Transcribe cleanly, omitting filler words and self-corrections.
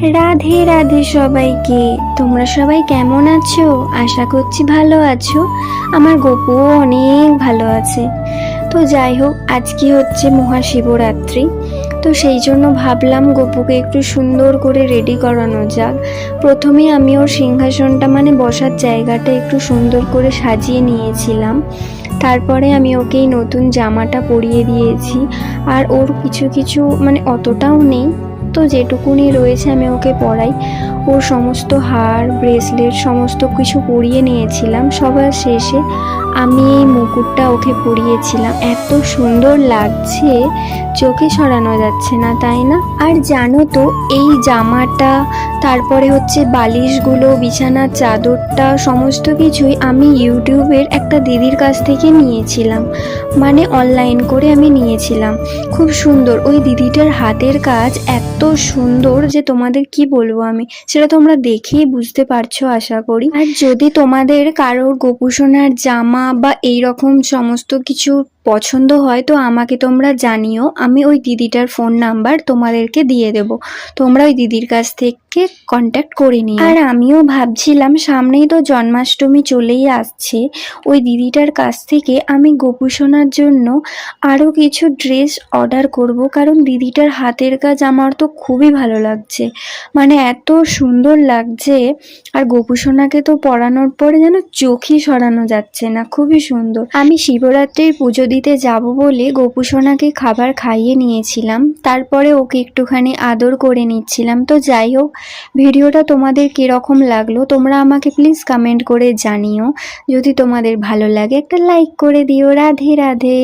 রাধে রাধে সবাইকে। তোমরা সবাই কেমন আছো? আশা করছি ভালো আছো। আমার গপুও অনেক ভালো আছে। তো যাই হোক, আজকে হচ্ছে মহাশিবরাত্রি। তো সেই জন্য ভাবলাম গপুকে একটু সুন্দর করে রেডি করানো যাক। প্রথমে আমি ওর সিংহাসনটা মানে বসার জায়গাটা একটু সুন্দর করে সাজিয়ে নিয়েছিলাম। তারপরে আমি ওকে এই নতুন জামাটা পরিয়ে দিয়েছি। আর ওর কিছু কিছু মানে অতটাও নেই, তো যেটুকুনি রয়েছে আমি ওকে পরাই। ওর সমস্ত হার ব্রেসলেট সমস্ত কিছু পরিয়ে নিয়েছিলাম। সবার শেষে আমি এই মুকুটটা ওকে পরিয়েছিলাম। এত সুন্দর লাগছে, চোখে সরানো যাচ্ছে না, তাই না? আর জানো তো, এই জামাটা, তারপরে হচ্ছে বালিশগুলো, বিছানার চাদরটা, সমস্ত কিছুই আমি ইউটিউবের একটা দিদির কাছ থেকে নিয়েছিলাম। মানে অনলাইন করে আমি নিয়েছিলাম। খুব সুন্দর, ওই দিদিটার হাতের কাজ এত সুন্দর যে তোমাদের কি বলবো আমি, সেটা তোমরা দেখেই বুঝতে পারছো আশা করি। আর যদি তোমাদের কারোর গোপুসোনার জামা বা এই রকম সমস্ত কিছু পছন্দ হয় তো আমাকে তোমরা জানিও। আমি ওই দিদিটার ফোন নাম্বার তোমাদেরকে দিয়ে দেব, তোমরা ওই দিদির কাছ থেকে কন্ট্যাক্ট করে নিও। আর আমিও ভাবছিলাম, সামনেই তো জন্মাষ্টমী চলেই আসছে, ওই দিদিটার কাছ থেকে আমি গোপুসোনার জন্য আরও কিছু ড্রেস অর্ডার করব, কারণ দিদিটার হাতের কাজ আমার তো খুবই ভালো লাগছে, মানে এত সুন্দর লাগছে। আর গোপুসোনাকে তো পরানোর পরে যেন চোখই সরানো যাচ্ছে না, খুবই সুন্দর। আমি শিবরাত্রির পুজো দিতে যাব বলে গোপুসোনাকে খাবার খাইয়ে নিয়েছিলাম, তারপরে ওকে একটুখানি আদর করে নিচ্ছিলাম। তো যাই হোক, ভিডিওটা তোমাদের কিরকম লাগলো তোমরা আমাকে প্লিজ কমেন্ট করে জানিও। যদি তোমাদের ভালো লাগে একটা লাইক করে দিও। রাধে রাধে।